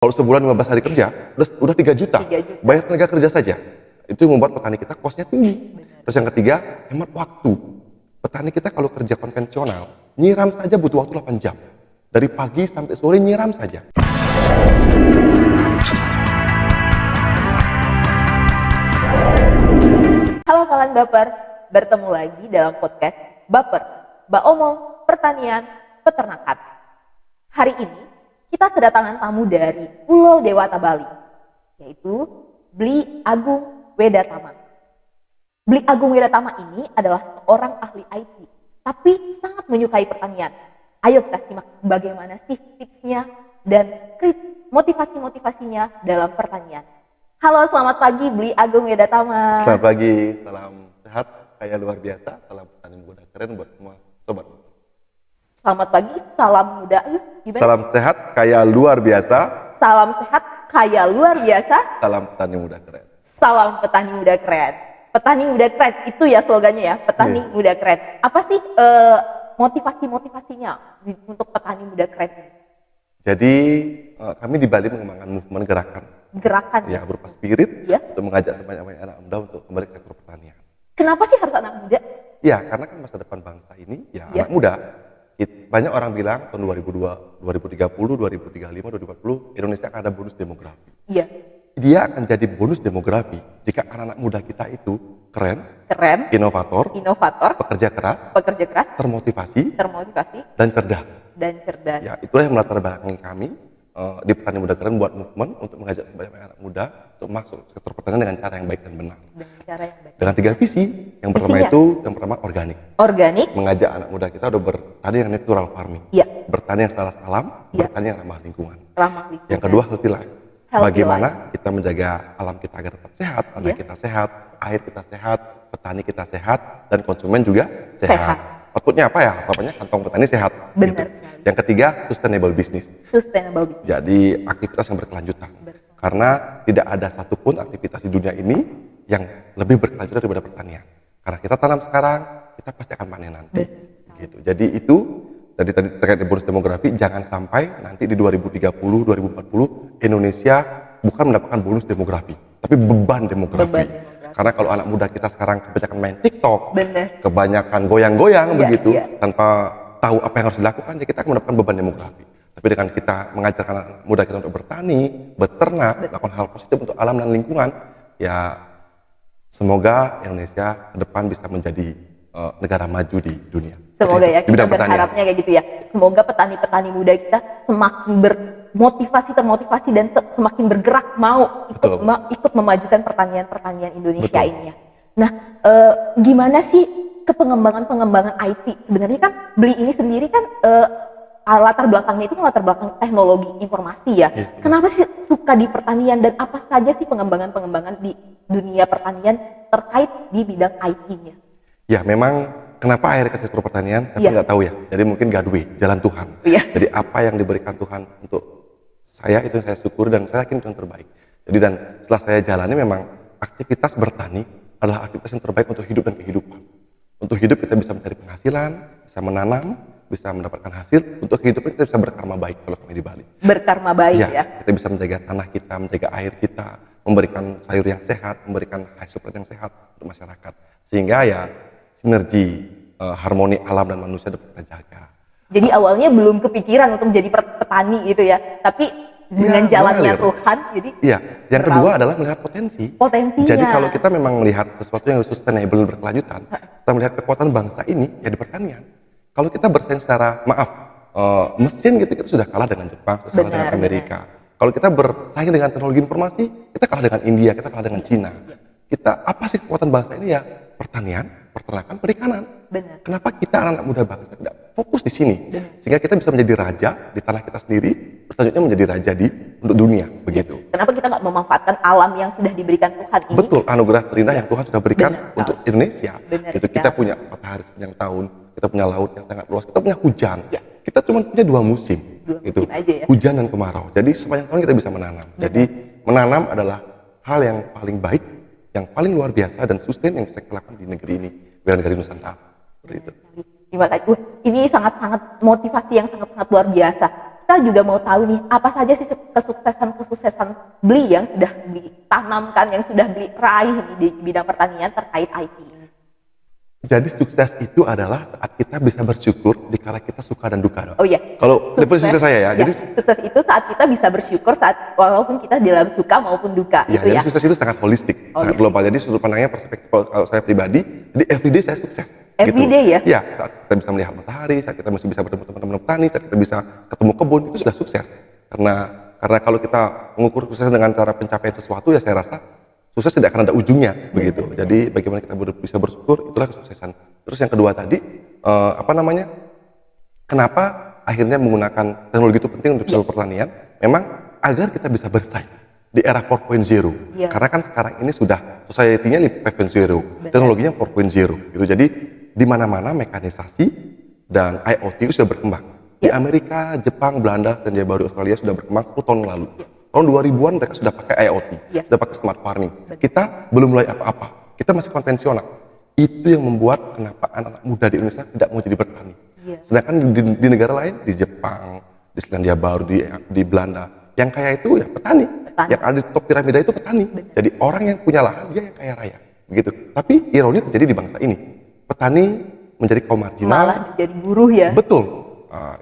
Kalau sebulan 15 hari kerja, udah 3 juta. 3 juta. Bayar tenaga kerja saja. Itu yang membuat petani kita kosnya tinggi. Benar. Terus yang ketiga, hemat waktu. Petani kita kalau kerja konvensional, nyiram saja butuh waktu 8 jam. Dari pagi sampai sore nyiram saja. Halo kawan Baper, bertemu lagi dalam podcast Baper, Baomong, Pertanian, Peternakan. Hari ini kita kedatangan tamu dari Pulau Dewata Bali, yaitu Bli Agung Wedatama. Bli Agung Wedatama ini adalah seorang ahli IT, tapi sangat menyukai pertanian. Ayo kita simak bagaimana sih tipsnya dan motivasi-motivasinya dalam pertanian. Halo, selamat pagi Bli Agung Wedatama. Selamat pagi, salam sehat, kaya luar biasa, salam petani muda keren buat semua sobat. Selamat pagi, salam muda. Gimana? Salam sehat, kaya luar biasa, Salam sehat, kaya luar biasa. salam petani muda keren. Salam petani muda keren. Petani muda keren, itu ya slogannya ya, petani muda keren. Apa sih motivasi-motivasinya untuk petani muda keren ini? Jadi kami di Bali mengembangkan movement Gerakan ya berupa spirit ya. untuk mengajak sebanyak-banyak anak muda untuk kembali ke sektor pertanian. Kenapa sih harus anak muda? Ya, karena kan masa depan bangsa ini ya anak muda. Banyak orang bilang tahun 2002, 2030, 2035, 2040 Indonesia akan ada bonus demografi. Iya. Dia akan jadi bonus demografi jika anak-anak muda kita itu keren, inovator, pekerja keras, termotivasi, dan cerdas. cerdas. Ya, itulah yang melatar belakangi kami di Petani Muda Keren buat movement untuk mengajak sebanyak anak muda untuk masuk sektor pertanian dengan cara yang baik dan benar. Dengan 3 visi. Yang pertama itu, organik. Mengajak anak muda kita udah bertani yang natural farming. Iya. Bertani yang secara alam, bertani yang ramah lingkungan. Yang kedua, healthy life. Healthy Bagaimana life. kita menjaga alam kita agar tetap sehat, tanah kita sehat, air kita sehat, petani kita sehat, dan konsumen juga sehat. Outputnya apa ya? Harapannya kantong petani sehat. Benar. Gitu. Yang ketiga, sustainable business. Jadi aktivitas yang berkelanjutan. Karena tidak ada satupun aktivitas di dunia ini yang lebih berkelanjutan daripada pertanian. Karena kita tanam sekarang, kita pasti akan panen nanti. Gitu. Jadi itu tadi terkait bonus demografi, jangan sampai nanti di 2030, 2040 Indonesia bukan mendapatkan bonus demografi, tapi beban demografi. Karena kalau anak muda kita sekarang kebanyakan main TikTok, kebanyakan goyang-goyang begitu, tanpa tahu apa yang harus dilakukan, ya kita akan mendapatkan beban demografi. Tapi dengan kita mengajarkan anak muda kita untuk bertani, beternak, melakukan hal positif untuk alam dan lingkungan, ya semoga Indonesia ke depan bisa menjadi negara maju di dunia. Semoga ya, kita berharapnya kayak gitu ya. Semoga petani-petani muda kita semakin termotivasi dan semakin bergerak mau ikut memajukan pertanian Indonesia ini ya. Nah, gimana sih pengembangan IT? Sebenarnya kan Bli ini sendiri kan latar belakangnya itu latar belakang teknologi informasi ya. Kenapa sih suka di pertanian dan apa saja sih pengembangan di dunia pertanian terkait di bidang IT-nya? Ya, memang kenapa akhirnya ke sektor pertanian, saya nggak tahu ya. Jadi mungkin Godway, jalan Tuhan. Jadi apa yang diberikan Tuhan untuk saya, itu yang saya syukur dan saya yakin itu yang terbaik. Jadi dan setelah saya jalani, memang aktivitas bertani adalah aktivitas yang terbaik untuk hidup dan kehidupan. Untuk hidup kita bisa mencari penghasilan, bisa menanam, bisa mendapatkan hasil. Untuk kehidupan kita bisa berkarma baik kalau kami di Bali. Berkarma baik ya. Kita bisa menjaga tanah kita, menjaga air kita, memberikan sayur yang sehat, memberikan hasil yang sehat untuk masyarakat. Sehingga ya sinergi harmoni alam dan manusia dapat kita jaga. Jadi awalnya belum kepikiran untuk menjadi petani gitu ya, tapi dengan jalannya Tuhan, jadi yang kedua adalah melihat potensinya. Jadi kalau kita memang melihat sesuatu yang sustainable berkelanjutan, kita melihat kekuatan bangsa ini ya di pertanian. Kalau kita bersaing secara mesin gitu, kita sudah kalah dengan Jepang, sudah kalah dengan Amerika. Kalau kita bersaing dengan teknologi informasi, kita kalah dengan India, kita kalah dengan Cina. Kita apa sih kekuatan bangsa ini ya? Pertanian, peternakan, perikanan. Kenapa kita anak-anak muda bangsa tidak fokus di sini? Sehingga kita bisa menjadi raja di tanah kita sendiri, selanjutnya menjadi raja untuk dunia, begitu. Kenapa kita nggak memanfaatkan alam yang sudah diberikan Tuhan ini? Betul, anugerah terindah yang Tuhan sudah berikan untuk Indonesia. Gitu. Kita punya matahari sepanjang tahun, kita punya laut yang sangat luas, kita punya hujan. Kita cuma punya 2 musim, gitu. Aja ya? Hujan dan kemarau. Jadi sepanjang tahun kita bisa menanam. Jadi menanam adalah hal yang paling baik, yang paling luar biasa dan sustain yang bisa kita lakukan di negeri ini, negeri Nusantara. Seperti itu. Ini sangat-sangat motivasi yang sangat-sangat luar biasa. kita juga mau tahu nih, apa saja sih kesuksesan Bli yang sudah ditanamkan, yang sudah Bli raih nih di bidang pertanian terkait IP ini. Jadi sukses itu adalah saat kita bisa bersyukur di kala kita suka dan duka. Oh iya. Kalau definisi saya ya, jadi sukses itu saat kita bisa bersyukur saat walaupun kita dalam suka maupun duka. Ya, gitu jadi ya. sukses itu sangat holistik, sangat global. Jadi sudut pandangnya perspektif kalau saya pribadi, jadi everyday saya sukses. Everyday gitu. Ya, saat kita bisa melihat matahari, saat kita masih bisa bertemu teman-teman petani, saat kita bisa ketemu kebun, itu sudah sukses. Karena kalau kita mengukur sukses dengan cara pencapaian sesuatu, ya saya rasa sukses tidak akan ada ujungnya, begitu. Jadi bagaimana kita bisa bersyukur, itulah kesuksesan. Terus yang kedua tadi, kenapa akhirnya menggunakan teknologi itu penting untuk pertanian? Memang agar kita bisa bersaing di era 4.0. Karena kan sekarang ini sudah society-nya 5.0, teknologinya 4.0 gitu. Jadi di mana-mana mekanisasi dan IoT itu sudah berkembang. Di Amerika, Jepang, Belanda, dan baru Australia sudah berkembang 10 tahun lalu. Tahun 2000-an mereka sudah pakai IoT, sudah pakai smart farming. Kita belum mulai apa-apa, kita masih konvensional. Itu yang membuat kenapa anak-anak muda di Indonesia tidak mau jadi petani. Sedangkan di negara lain, di Jepang, di Selandia Baru, di Belanda, yang kaya itu ya petani. Yang ada di top piramida itu petani. Jadi orang yang punya lahan, dia yang kaya raya. Begitu. Tapi ironi terjadi di bangsa ini. Petani menjadi kaum marginal. Malah menjadi buruh ya. Betul.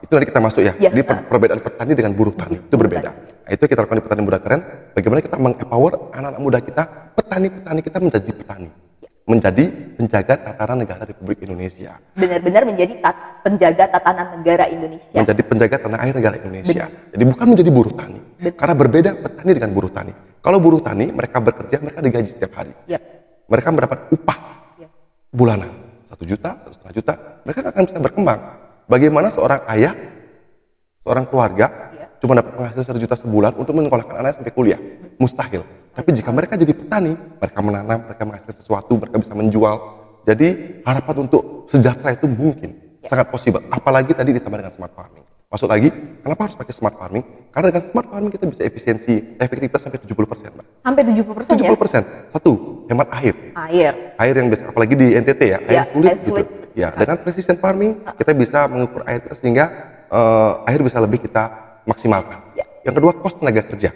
Itu nanti kita masuk ya. Jadi perbedaan petani dengan buruh tani itu berbeda. Nah, itu kita lakukan di Petani Muda Keren. Bagaimana kita mengempower anak-anak muda kita, petani-petani kita menjadi petani, menjadi penjaga tatanan negara Republik Indonesia. Benar-benar menjadi penjaga tatanan negara Indonesia. Menjadi penjaga tanah air negara Indonesia. Jadi bukan menjadi buruh tani. Karena berbeda petani dengan buruh tani. Kalau buruh tani, mereka bekerja, mereka digaji setiap hari. Mereka mendapat upah bulanan 1 juta, 1,5 juta. Mereka akan bisa berkembang. Bagaimana seorang ayah, seorang keluarga cuma dapat penghasilan 1 juta sebulan untuk menyekolahkan anaknya sampai kuliah? Mustahil. Tapi jika mereka jadi petani, mereka menanam, mereka menghasilkan sesuatu, mereka bisa menjual. Jadi harapan untuk sejahtera itu mungkin, sangat possible. Apalagi tadi ditambah dengan smart farming. Maksud lagi, kenapa harus pakai smart farming? Karena dengan smart farming kita bisa efektivitas sampai 70%, Mbak. Sampai 70% ya? 70%. Satu, hemat air. Air yang biasa, apalagi di NTT ya, air sulit gitu. Ya, dengan precision farming kita bisa mengukur air sehingga air bisa lebih kita maksimalkan. Yang kedua, cost tenaga kerja.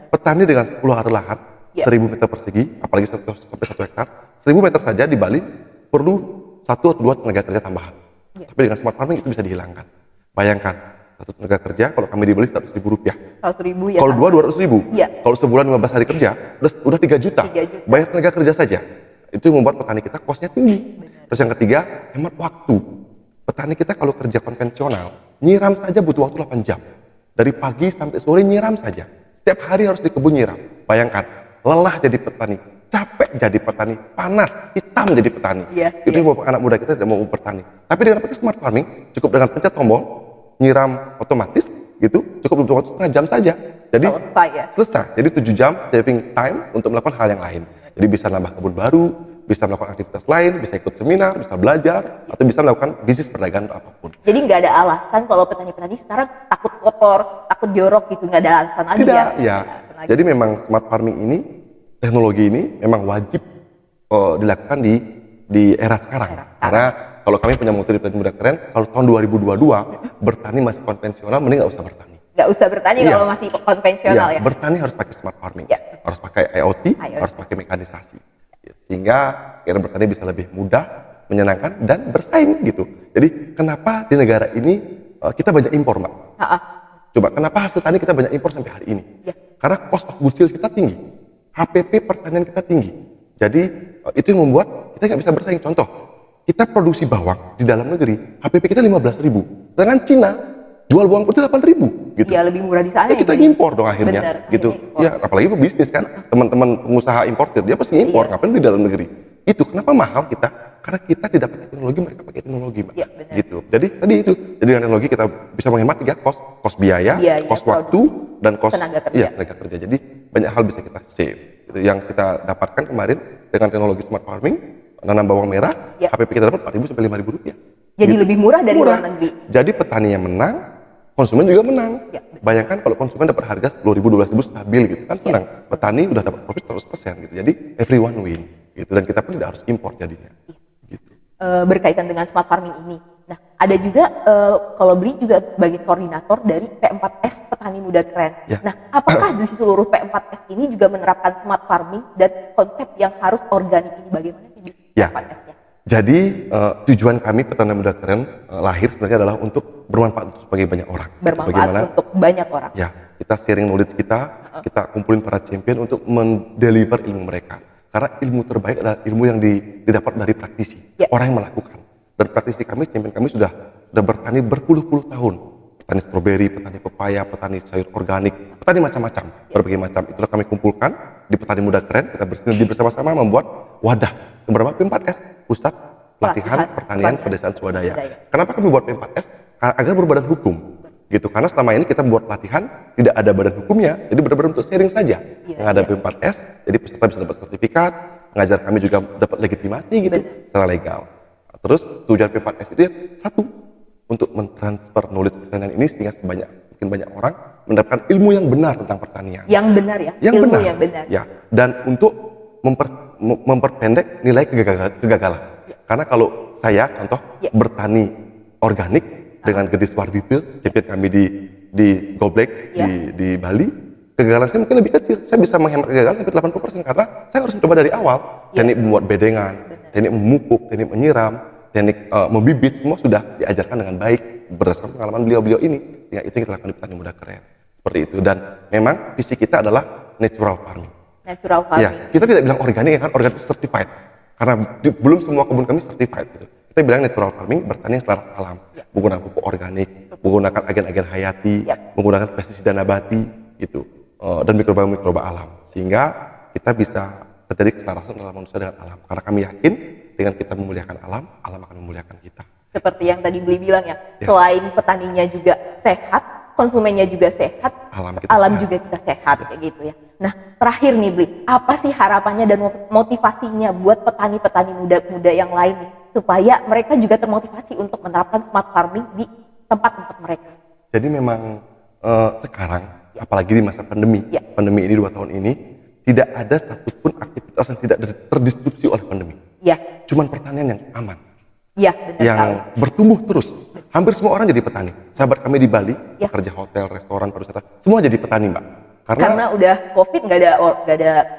Petani dengan 10 area lahan, 1000 meter persegi, apalagi sampai 1 hektar, 1000 meter saja di Bali perlu 1 atau 2 tenaga kerja tambahan. Tapi dengan smart farming itu bisa dihilangkan. Bayangkan, 1 tenaga kerja kalau kami di Bali 100.000 rupiah. 100.000 ya. Kalau 200.000. Kalau sebulan 15 hari kerja, udah 3 juta. Bayar tenaga kerja saja. Itu yang membuat petani kita kosnya tinggi. Terus yang ketiga, hemat waktu. Petani kita kalau kerja konvensional, nyiram saja butuh waktu 8 jam. Dari pagi sampai sore nyiram saja. Setiap hari harus di kebun nyiram. Bayangkan, lelah jadi petani, capek jadi petani, panas, hitam jadi petani. Itu yang membuat anak muda kita tidak mau bertani. Tapi dengan pakai smart farming, cukup dengan pencet tombol, nyiram otomatis, gitu, cukup butuh waktu setengah jam saja. Jadi selesai. Jadi 7 jam saving time untuk melakukan hal yang lain. Jadi bisa nambah kebun baru, bisa melakukan aktivitas lain, bisa ikut seminar, bisa belajar, atau bisa melakukan bisnis perdagangan atau apapun. Jadi nggak ada alasan kalau petani-petani sekarang takut kotor, takut jorok gitu, nggak ada alasan lagi. Tidak, ya. Jadi memang smart farming ini, teknologi ini memang wajib dilakukan di era sekarang. Karena kalau kami punya moto di Petani Muda Keren, kalau tahun 2022 bertani masih konvensional, mending nggak usah bertani. Nggak usah bertani kalau masih konvensional ya. Bertani harus pakai smart farming, harus pakai IoT, harus pakai mekanisasi. Sehingga era bertani bisa lebih mudah, menyenangkan, dan bersaing gitu. Jadi kenapa di negara ini kita banyak impor, Mbak? Coba kenapa hasil tani kita banyak impor sampai hari ini? Karena cost of goods sales kita tinggi, HPP pertanian kita tinggi. Jadi itu yang membuat kita nggak bisa bersaing. Contoh, kita produksi bawang di dalam negeri, HPP kita 15.000, sedangkan Cina jual bawang putih 8.000 gitu. Iya, lebih murah di sana. Kita impor dong akhirnya. Gitu. Ya, apalagi pebisnis kan, teman-teman pengusaha importir dia pasti impor, ngapain di dalam negeri. Itu kenapa mahal kita? Karena kita tidak pakai teknologi, mereka pakai teknologi, Mbak. Gitu. Jadi tadi itu, jadi dengan teknologi kita bisa menghemat 3 cost biaya, cost waktu, dan cost tenaga kerja. Jadi banyak hal bisa kita save. Itu yang kita dapatkan kemarin dengan teknologi smart farming, nanam bawang merah, HPP kita dapat 4.000 sampai 5.000 rupiah. Jadi lebih murah dari luar negeri. Jadi petani yang menang, konsumen juga menang. Bayangkan kalau konsumen dapat harga 10.000, 12.000 stabil gitu kan senang. Petani udah dapat profit 100% gitu. Jadi everyone win gitu, dan kita pun tidak harus impor jadinya. Gitu. Berkaitan dengan smart farming ini, Nah, ada juga kalau Bli juga sebagai koordinator dari P4S Petani Muda Keren. Ya. Nah, apakah di seluruh P4S ini juga menerapkan smart farming dan konsep yang harus organik ini? Bagaimana sih Ya. P4S-nya? Jadi tujuan kami Petani Muda Keren lahir sebenarnya adalah untuk bermanfaat untuk sebagai banyak orang. Bermanfaat untuk banyak orang. Ya, kita sharing knowledge kita kumpulin para champion untuk mendeliver ilmu mereka. Karena ilmu terbaik adalah ilmu yang didapat dari praktisi, orang yang melakukan. Dan praktisi kami, champion kami sudah bertani berpuluh-puluh tahun. Petani stroberi, petani pepaya, petani sayur organik, petani macam-macam, berbagai macam. Itulah kami kumpulkan di Petani Muda Keren. Kita bersinergi bersama-sama membuat wadah yang bernama P4S, Pusat Pelatihan Pertanian Pedesaan Swadaya. Kenapa kami buat P4S? Agar berbadan hukum. Gitu, karena selama ini kita buat pelatihan tidak ada badan hukumnya, jadi benar-benar untuk sharing saja. Yang ada P4S, jadi peserta bisa dapat sertifikat, pengajar kami juga dapat legitimasi gitu secara legal. Terus tujuan P4S itu ya satu, untuk mentransfer knowledge pertanian ini sehingga mungkin banyak orang mendapatkan ilmu yang benar tentang pertanian. Yang benar ya, ilmu yang benar. Ya, dan untuk memperpendek nilai kegagalan. Karena kalau saya contoh bertani organik dengan Gede Suardito, champion kami di Goblek di Bali, kegagalan saya mungkin lebih kecil. Saya bisa menghemat kegagalan sampai 80% karena saya harus mencoba dari awal. Teknik membuat bedengan, teknik memupuk, teknik menyiram, teknik membibit, semua sudah diajarkan dengan baik berdasarkan pengalaman beliau-beliau ini. Ya, itu yang kita lakukan di Petani Muda Keren. Seperti itu. Dan memang visi kita adalah natural farming. Natural farming. Ya, kita tidak bilang organik kan, organik certified. Karena belum semua kebun kami certified gitu. Kita bilang natural farming, bertani yang selaras alam, menggunakan pupuk organik, menggunakan agen-agen hayati, menggunakan pestisida nabati gitu, dan mikroba alam, sehingga kita bisa terjadi keselarasan dalam manusia dengan alam. Karena kami yakin dengan kita memuliakan alam, alam akan memuliakan kita. Seperti yang tadi Bli bilang ya, selain petaninya juga sehat, konsumennya juga sehat, alam juga kita sehat kayak gitu ya. Nah, terakhir nih Bli, apa sih harapannya dan motivasinya buat petani-petani muda yang lain nih, supaya mereka juga termotivasi untuk menerapkan smart farming di tempat-tempat mereka? Jadi memang sekarang, apalagi di masa pandemi, pandemi ini 2 tahun ini, tidak ada satupun aktivitas yang tidak terdisrupsi oleh pandemi. Cuman pertanian yang aman, yang bertumbuh terus. Hampir semua orang jadi petani. Sahabat kami di Bali, kerja hotel, restoran, pariwisata, semua jadi petani, Mbak. Karena udah COVID nggak ada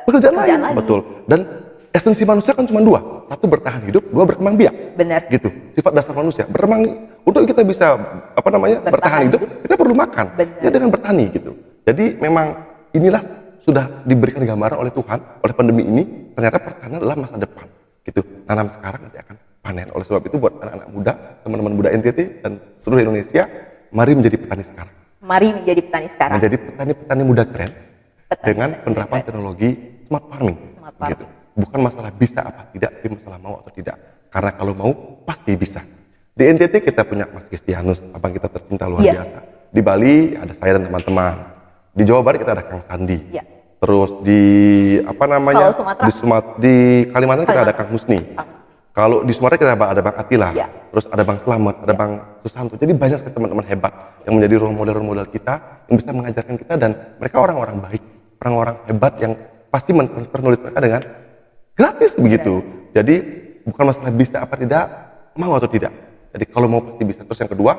pekerjaan lain. Betul. Dan esensi manusia kan cuma 2. Satu bertahan hidup, 2 berkembang biak. Benar. Gitu. Sifat dasar manusia. Untuk kita bisa bertahan hidup, kita perlu makan. Ya dengan bertani gitu. Jadi memang inilah sudah diberikan gambaran oleh Tuhan, oleh pandemi ini, ternyata pertanian adalah masa depan. Gitu. Nanam sekarang nanti akan panen. Oleh sebab itu buat anak-anak muda, teman-teman muda NTT dan seluruh Indonesia, mari menjadi petani sekarang. Mari menjadi petani sekarang. Menjadi petani muda keren dengan penerapan teknologi smart farming. Gitu. Bukan masalah bisa apa tidak, tapi masalah mau atau tidak. Karena kalau mau pasti bisa. Di NTT kita punya Mas Kristianus, abang kita tercinta luar biasa. Di Bali ada saya dan teman-teman. Di Jawa Barat kita ada Kang Sandi. Terus di di Kalimantan kita ada Kang Husni. Kalau di Sumatera kita ada Bang Atila, terus ada Bang Slamet, ada Bang Susanto. Jadi banyak sekali teman-teman hebat yang menjadi role model kita, yang bisa mengajarkan kita, dan mereka orang-orang baik, orang-orang hebat yang pasti mentransfer knowledge mereka dengan gratis begitu. Jadi bukan masalah bisa apa tidak, mau atau tidak. Jadi kalau mau pasti bisa. Terus yang kedua,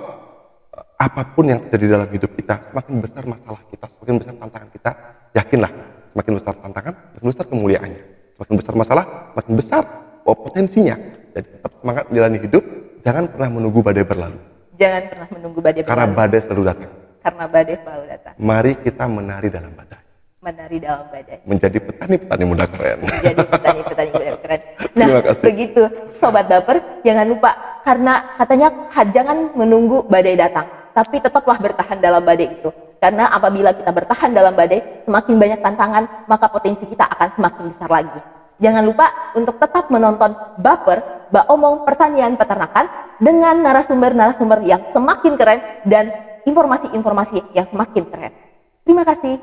apapun yang terjadi dalam hidup kita, semakin besar masalah kita, semakin besar tantangan kita, yakinlah, semakin besar tantangan, semakin besar kemuliaannya. Semakin besar masalah, semakin besar potensinya. Jadi tetap semangat menjalani hidup, jangan pernah menunggu badai berlalu. Jangan pernah menunggu badai berlalu. Karena badai selalu datang. Karena badai selalu datang. Mari kita menari dalam badai. Menari dalam badai. Menjadi petani-petani muda keren. Menjadi petani-petani muda keren. Nah, begitu Sobat Baper, jangan lupa, karena katanya jangan menunggu badai datang, tapi tetaplah bertahan dalam badai itu. Karena apabila kita bertahan dalam badai, semakin banyak tantangan, maka potensi kita akan semakin besar lagi. Jangan lupa untuk tetap menonton Baper, Omong Pertanian Peternakan dengan narasumber-narasumber yang semakin keren dan informasi-informasi yang semakin keren. Terima kasih.